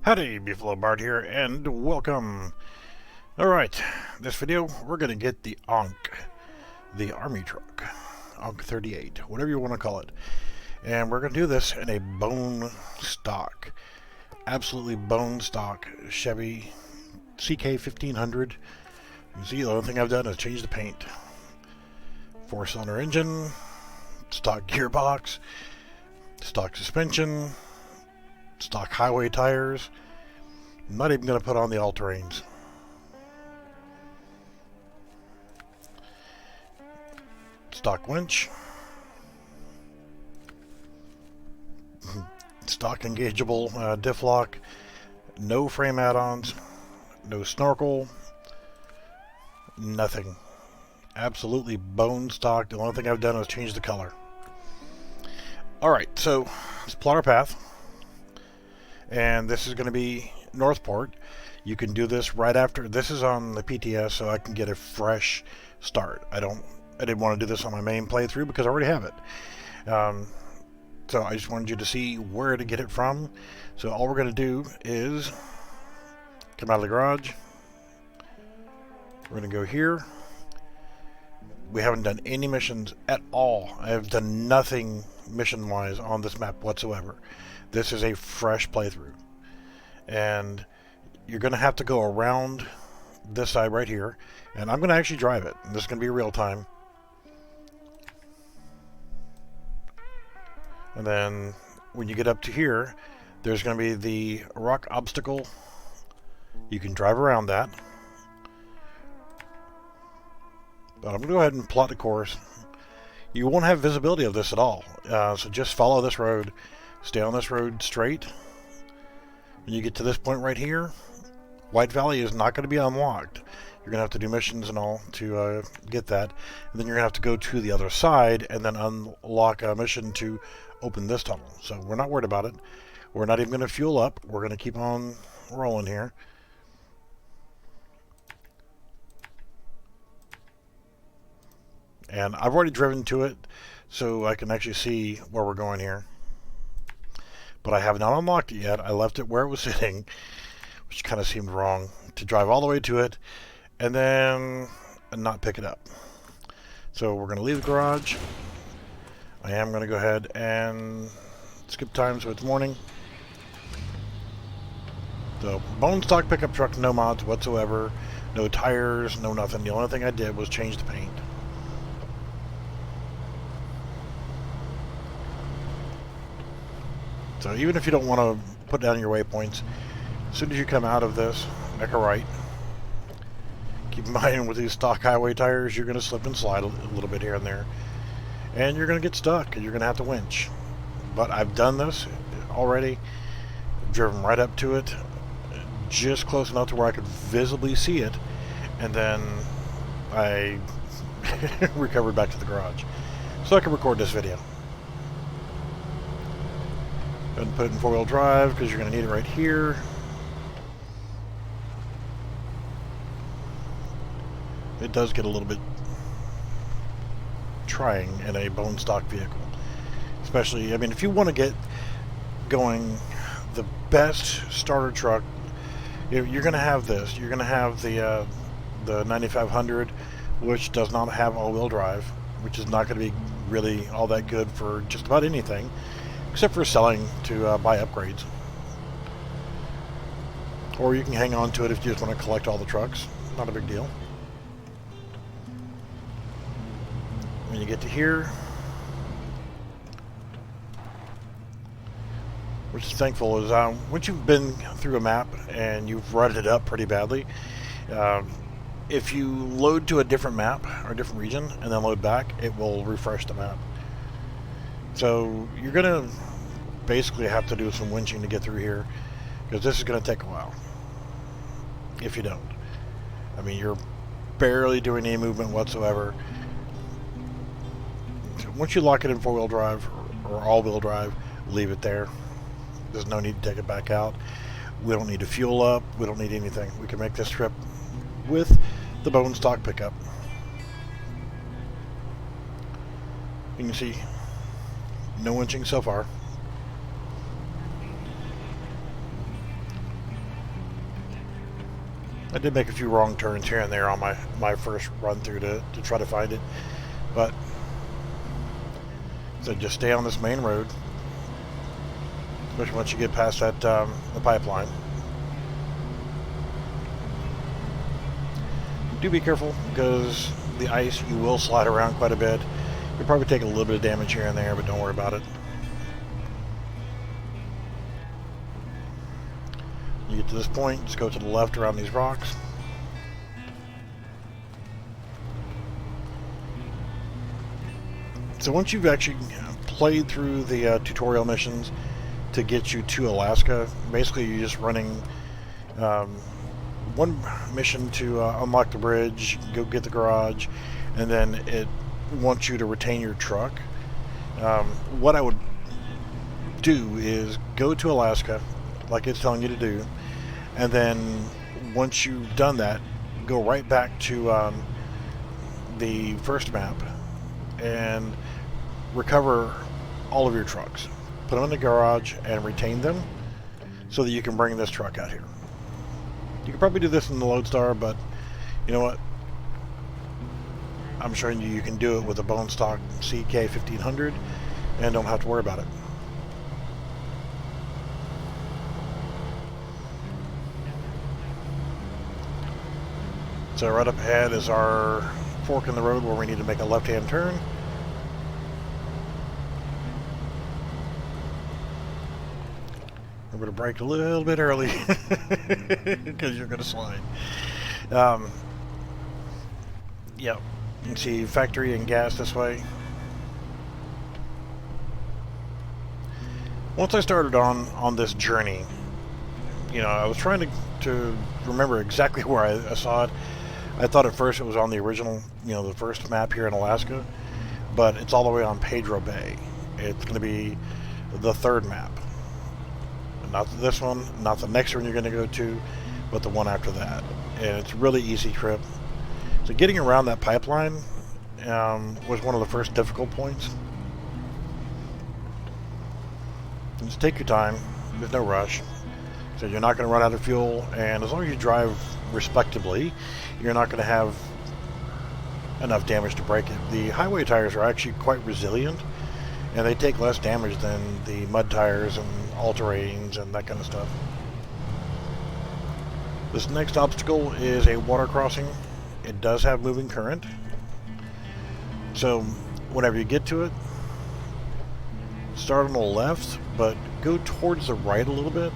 Howdy, Beefalo Bard here, and welcome. Alright, this video, we're going to get the ANK, the army truck, Mk-38, whatever you want to call it. And we're going to do this in a bone stock, absolutely bone stock Chevy CK-1500. You can see the only thing I've done is change the paint. 4-cylinder engine, stock gearbox, stock suspension, stock highway tires. I'm not even going to put on the all-terrains. Stock winch. Stock engageable diff lock. No frame add-ons. No snorkel. Nothing. Absolutely bone stock. The only thing I've done is change the color. Alright, so let's plot our path. And this is going to be Northport. You can do this right after. This is on the PTS, so I can get a fresh start. I didn't want to do this on my main playthrough because I already have it. So I just wanted you to see where to get it from. So all we're going to do is come out of the garage. We're going to go here. We haven't done any missions at all. I have done nothing mission-wise on this map whatsoever. This is a fresh playthrough. And you're going to have to go around this side right here. And I'm going to actually drive it. This is going to be real time. And then when you get up to here, there's going to be the rock obstacle. You can drive around that. But I'm going to go ahead and plot the course. You won't have visibility of this at all. So just follow this road. Stay on this road straight. When you get to this point right here, White Valley is not going to be unlocked. You're going to have to do missions and all to get that. And then you're going to have to go to the other side and then unlock a mission to open this tunnel. So we're not worried about it. We're not even going to fuel up. We're going to keep on rolling here. And I've already driven to it, so I can actually see where we're going here. But I have not unlocked it yet. I left it where it was sitting, which kind of seemed wrong, to drive all the way to it and then not pick it up. So we're going to leave the garage. I am going to go ahead and skip time so it's morning. So bone stock pickup truck, no mods whatsoever, no tires, no nothing. The only thing I did was change the paint. So even if you don't want to put down your waypoints, as soon as you come out of this, make a right. Keep in mind with these stock highway tires, you're going to slip and slide a little bit here and there. And you're going to get stuck and you're going to have to winch. But I've done this already. Driven right up to it, just close enough to where I could visibly see it. And then I recovered back to the garage so I can record this video. And put it in 4-wheel drive because you're going to need it right here. It does get a little bit trying in a bone stock vehicle. Especially, I mean, if you want to get going, the best starter truck, you're going to have this. You're going to have the 9500, which does not have all-wheel drive, which is not going to be really all that good for just about anything. Except for selling to buy upgrades. Or you can hang on to it if you just want to collect all the trucks. Not a big deal. When you get to here, which is thankful is once you've been through a map and you've rutted it up pretty badly, if you load to a different map or a different region and then load back, it will refresh the map. So you're going to basically have to do some winching to get through here because this is going to take a while if you don't. I mean, you're barely doing any movement whatsoever. Once you lock it in 4-wheel drive or all-wheel drive, leave it there. There's no need to take it back out. We don't need to fuel up. We don't need anything. We can make this trip with the bone stock pickup. You can see no winching so far. I did make a few wrong turns here and there on my first run through to try to find it, but so just stay on this main road, especially once you get past that the pipeline. Do be careful, because the ice, you will slide around quite a bit. You'll probably take a little bit of damage here and there, but don't worry about it. You get to this point, just go to the left around these rocks. So once you've actually played through the tutorial missions to get you to Alaska, basically you're just running one mission to unlock the bridge, go get the garage, and then it wants you to retain your truck. What I would do is go to Alaska, like it's telling you to do, and then once you've done that, go right back to the first map and recover all of your trucks. Put them in the garage and retain them so that you can bring this truck out here. You could probably do this in the Lodestar, but you know what? I'm showing you can do it with a bone stock CK-1500 and don't have to worry about it. So right up ahead is our fork in the road where we need to make a left-hand turn. We're going to brake a little bit early because you're going to slide. Yeah, you can see factory and gas this way. Once I started on this journey, you know, I was trying to remember exactly where I saw it. I thought at first it was on the original, you know, the first map here in Alaska, but it's all the way on Pedro Bay. It's going to be the third map. Not this one, not the next one you're going to go to, but the one after that. And it's a really easy trip. So getting around that pipeline was one of the first difficult points. Just take your time. There's no rush. So you're not going to run out of fuel, and as long as you drive respectably, you're not going to have enough damage to break it. The highway tires are actually quite resilient, and they take less damage than the mud tires and all-terrains and that kind of stuff. This next obstacle is a water crossing. It does have moving current. So whenever you get to it, start on the left, but go towards the right a little bit.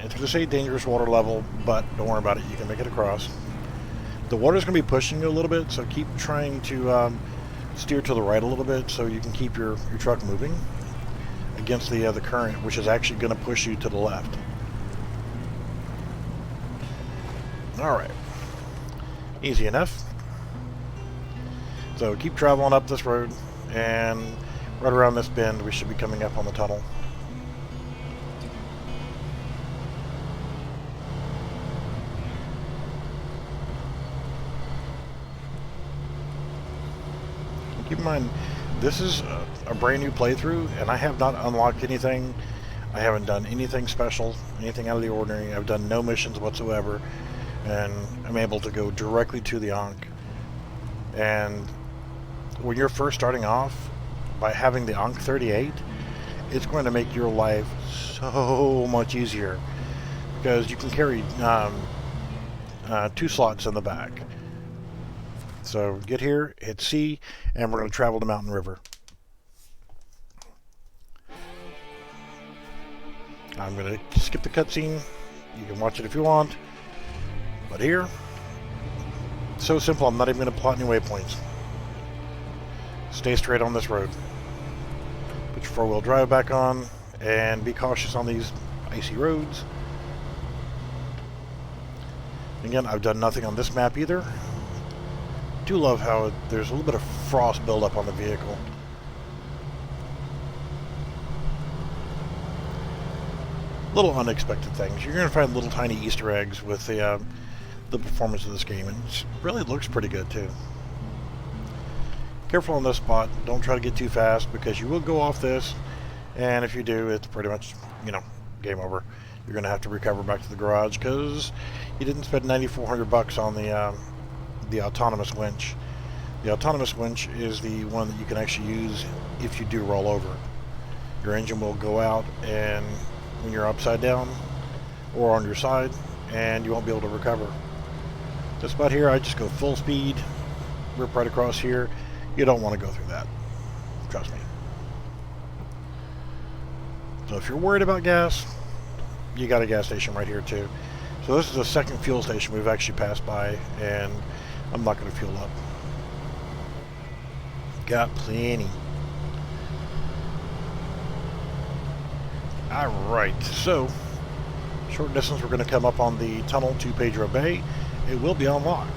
It's going to say dangerous water level, but don't worry about it. You can make it across. The water's going to be pushing you a little bit, so keep trying to steer to the right a little bit so you can keep your truck moving against the current, which is actually going to push you to the left. Alright. Easy enough. So keep traveling up this road, and right around this bend we should be coming up on the tunnel. Keep in mind, this is a brand new playthrough, and I have not unlocked anything. I haven't done anything special, anything out of the ordinary. I've done no missions whatsoever, and I'm able to go directly to the ANK. And when you're first starting off, by having the Mk-38, it's going to make your life so much easier, because you can carry 2 slots in the back. So get here, hit C, and we're going to travel to Mountain River. I'm going to skip the cutscene. You can watch it if you want. But here, so simple, I'm not even going to plot any waypoints. Stay straight on this road. Put your 4-wheel drive back on, and be cautious on these icy roads. Again, I've done nothing on this map either. Do love how there's a little bit of frost buildup on the vehicle. Little unexpected things. You're going to find little tiny Easter eggs with the performance of this game, and it really looks pretty good too. Careful on this spot. Don't try to get too fast, because you will go off this, and if you do, it's pretty much, you know, game over. You're going to have to recover back to the garage because you didn't spend $9,400 on the autonomous winch. The autonomous winch is the one that you can actually use if you do roll over. Your engine will go out and when you're upside down or on your side, and you won't be able to recover. This spot here, I just go full speed, rip right across here. You don't want to go through that. Trust me. So if you're worried about gas, you got a gas station right here too. So this is the second fuel station we've actually passed by, and I'm not going to fuel up. Got plenty. Alright, so short distance, we're going to come up on the tunnel to Pedro Bay. It will be unlocked.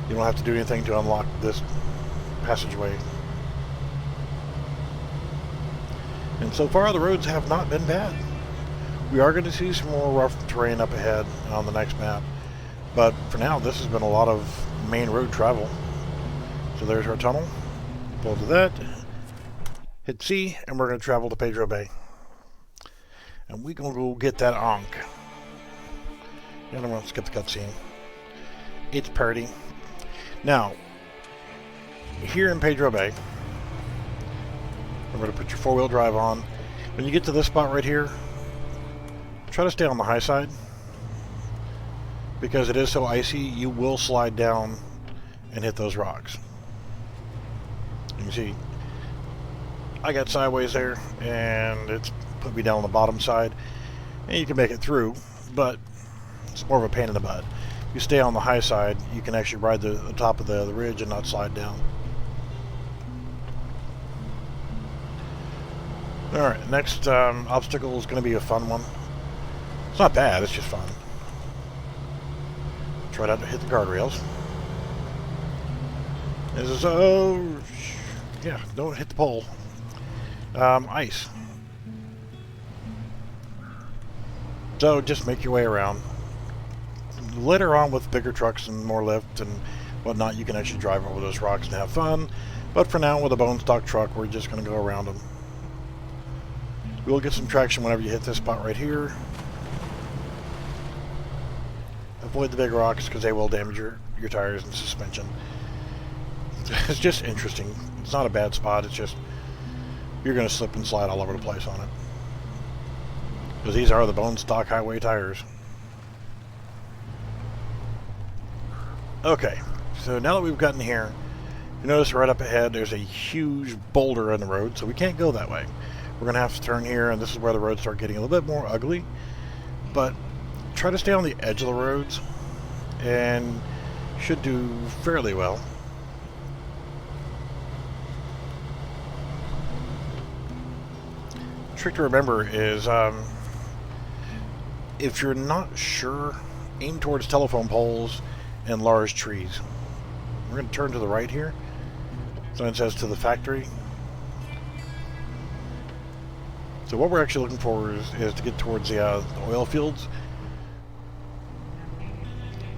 You don't have to do anything to unlock this passageway. And so far the roads have not been bad. We are going to see some more rough terrain up ahead on the next map, but for now this has been a lot of main road travel. So there's our tunnel. Pull to that, hit C, and we're going to travel to Pedro Bay. And we're going to go get that ANK. Yeah, I'm going to skip the cutscene. It's pretty. Now, here in Pedro Bay, I'm going to put your four-wheel drive on. When you get to this spot right here, try to stay on the high side. Because it is so icy, you will slide down and hit those rocks. You can see, I got sideways there, and it's put me down on the bottom side. And you can make it through, but it's more of a pain in the butt. If you stay on the high side, you can actually ride the top of the ridge and not slide down. Alright, next obstacle is going to be a fun one. It's not bad, it's just fun. Try not to hit the guardrails. This is, oh, yeah, don't hit the pole. Ice. So just make your way around. Later on with bigger trucks and more lift and whatnot, you can actually drive over those rocks and have fun. But for now, with a bone stock truck, we're just going to go around them. We'll get some traction whenever you hit this spot right here. Avoid the big rocks because they will damage your tires and suspension. It's just interesting. It's not a bad spot, it's just you're going to slip and slide all over the place on it. Because these are the bone stock highway tires. Okay, so now that we've gotten here, you notice right up ahead there's a huge boulder in the road, so we can't go that way. We're going to have to turn here, and this is where the roads start getting a little bit more ugly. But try to stay on the edge of the roads, and should do fairly well. Trick to remember is, if you're not sure, aim towards telephone poles and large trees. We're going to turn to the right here. So it says to the factory. So what we're actually looking for is to get towards the oil fields.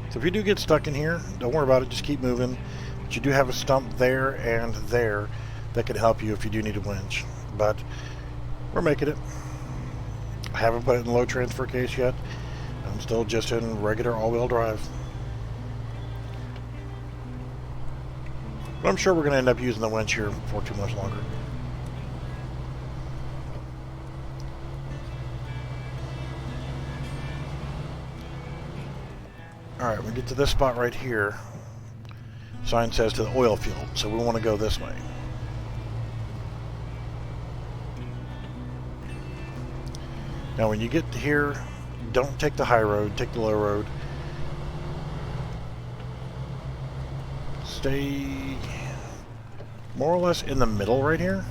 So if you do get stuck in here, don't worry about it, just keep moving. But you do have a stump there and there that can help you if you do need a winch. But we're making it. I haven't put it in low transfer case yet. I'm still just in regular all-wheel drive. But I'm sure we're going to end up using the winch here for too much longer. Alright, we get to this spot right here. Sign says to the oil field, so we want to go this way. Now when you get to here, don't take the high road, take the low road. Stay more or less in the middle right here.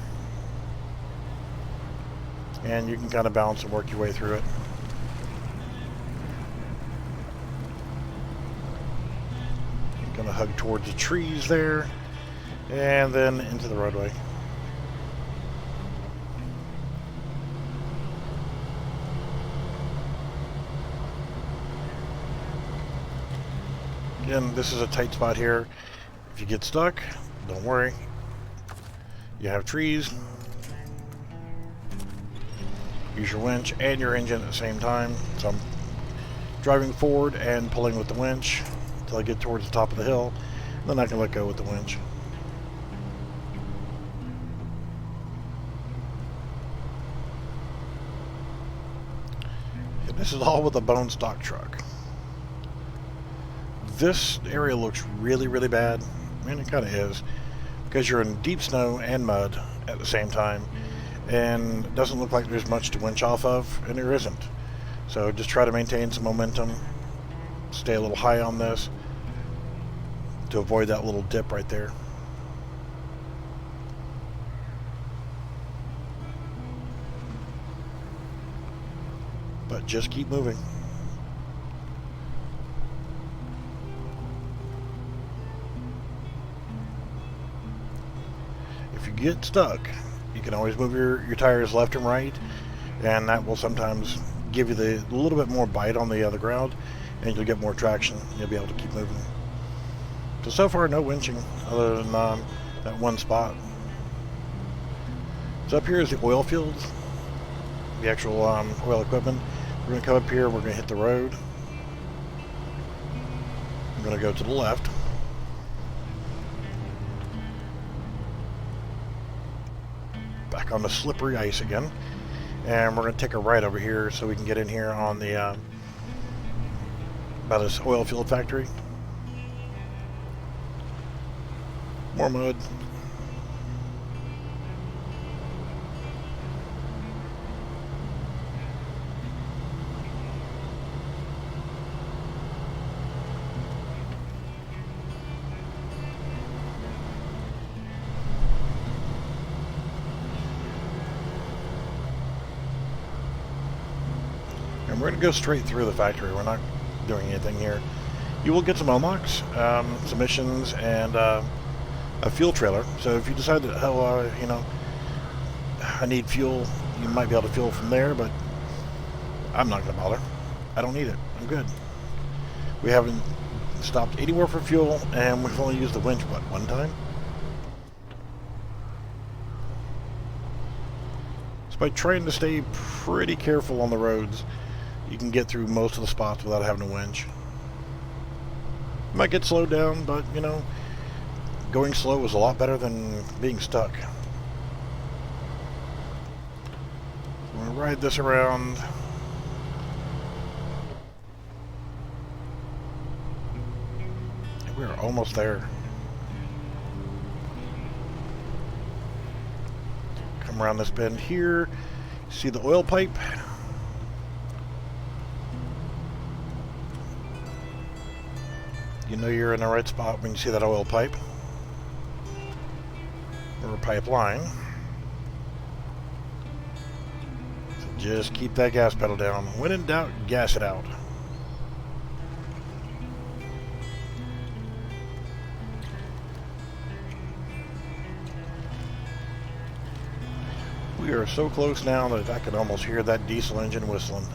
And you can kind of balance and work your way through it. You're going to hug towards the trees there, and then into the roadway. Again, this is a tight spot here. If you get stuck, don't worry. You have trees. use your winch and your engine at the same time. So I'm driving forward and pulling with the winch until I get towards the top of the hill. Then I can let go with the winch. And this is all with a bone stock truck. This area looks really, really bad. I mean, it kind of is, because you're in deep snow and mud at the same time, and it doesn't look like there's much to winch off of, and there isn't. So just try to maintain some momentum, stay a little high on this to avoid that little dip right there. But just keep moving. If you get stuck, you can always move your tires left and right, and that will sometimes give you the little bit more bite on the ground, and you'll get more traction. You'll be able to keep moving. So far, no winching other than that one spot. So up here is the oil field, the actual oil equipment. We're going to come up here, we're going to hit the road. I'm going to go to the left. Back on the slippery ice again. And we're going to take a right over here so we can get in here on the by this oil field factory. More mud. And we're going to go straight through the factory. We're not doing anything here. You will get some unlocks, some missions, and a fuel trailer. So if you decide that, oh, you know, I need fuel, you might be able to fuel from there, but I'm not going to bother. I don't need it. I'm good. We haven't stopped anywhere for fuel, and we've only used the winch, what, one time? So by trying to stay pretty careful on the roads, you can get through most of the spots without having a winch. You might get slowed down, but, you know, going slow is a lot better than being stuck. I'm going to ride this around. We're almost there. Come around this bend here. See the oil pipe? You know you're in the right spot when you see that oil pipe. Or a pipeline. So just keep that gas pedal down. When in doubt, gas it out. We are so close now that I can almost hear that diesel engine whistling.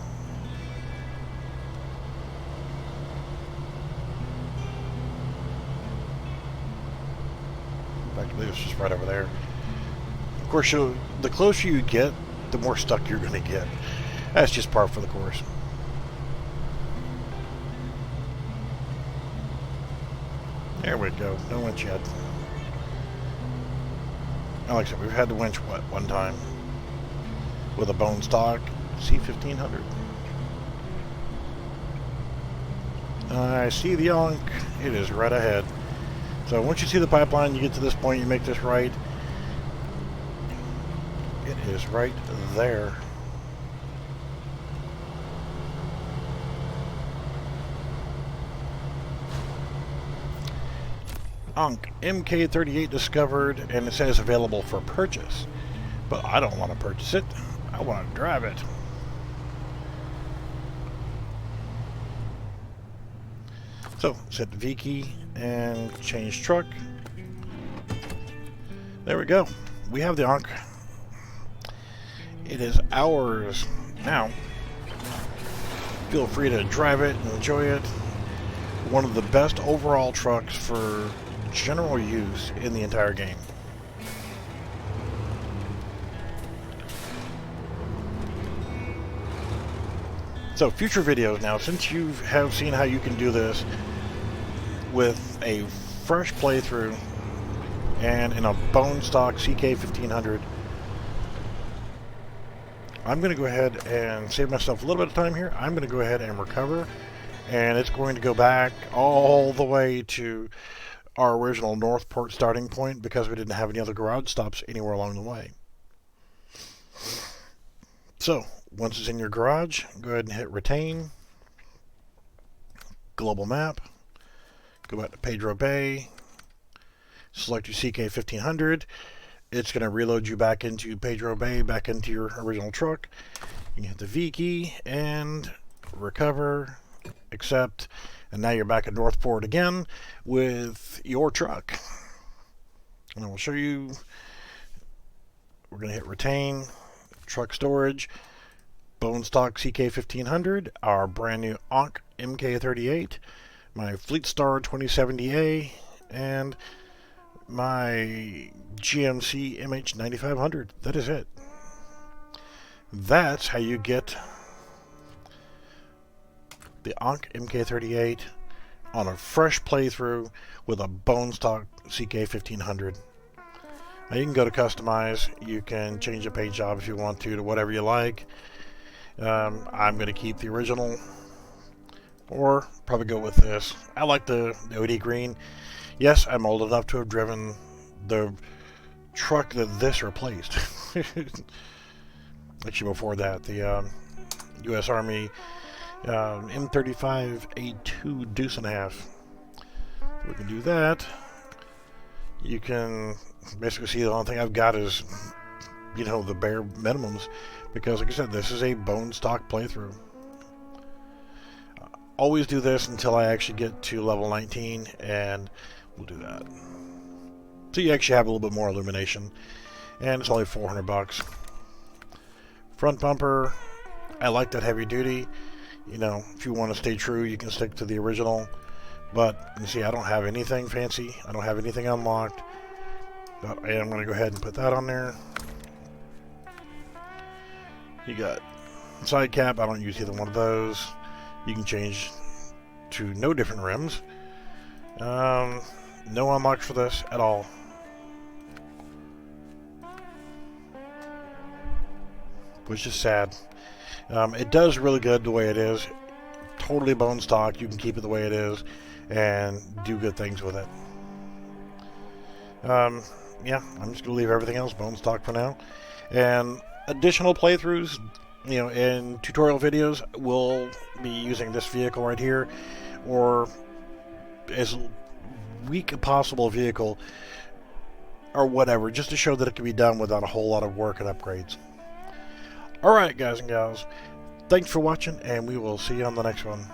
I believe it's just right over there. Of course, the closer you get, the more stuck you're going to get. That's just par for the course. There we go. No winch yet. And like I said, we've had the winch, what, one time? With a bone stock C1500. I see the ANK. It is right ahead. So once you see the pipeline, you get to this point, you make this right. It is right there. ANK Mk-38 discovered, and it says available for purchase. But I don't want to purchase it. I want to drive it. So, set the V key and change truck. There we go. We have the ANK. It is ours now. Feel free to drive it and enjoy it. One of the best overall trucks for general use in the entire game. So future videos now, since you have seen how you can do this with a fresh playthrough and in a bone stock CK-1500, I'm going to go ahead and save myself a little bit of time here. I'm going to go ahead and recover, and it's going to go back all the way to our original Northport starting point because we didn't have any other garage stops anywhere along the way. So once it's in your garage, go ahead and hit retain, global map, go back to Pedro Bay, select your CK-1500. It's going to reload you back into Pedro Bay, back into your original truck. You can hit the V key and recover, accept, and now you're back at Northport again with your truck. And I will show you. We're going to hit retain, truck storage, bone stock CK-1500, our brand new ANK Mk-38, my Fleet Star 2070A, and my GMC MH9500. That is it. That's how you get the ANK Mk-38 on a fresh playthrough with a bone stock CK-1500. Now you can go to customize. You can change the paint job if you want to whatever you like. I'm going to keep the original, or probably go with this. I like the OD green. Yes, I'm old enough to have driven the truck that this replaced. Actually, before that, the U.S. Army M35A2 deuce and a half. We can do that. You can basically see the only thing I've got is, you know, the bare minimums, because like I said, this is a bone stock playthrough. Always do this until I actually get to level 19, and we'll do that. So you actually have a little bit more illumination, and it's only $400. Front bumper, I like that heavy duty. You know, if you want to stay true, you can stick to the original. But you see, I don't have anything fancy. I don't have anything unlocked. But I am going to go ahead and put that on there. You got side cap. I don't use either one of those. You can change to no different rims. No unlocks for this at all. Which is sad. It does really good the way it is. Totally bone stock. You can keep it the way it is and do good things with it. Yeah, I'm just going to leave everything else bone stock for now. And additional playthroughs, you know, in tutorial videos, we'll be using this vehicle right here, or as weak a possible vehicle, or whatever, just to show that it can be done without a whole lot of work and upgrades. Alright, guys and gals, thanks for watching, and we will see you on the next one.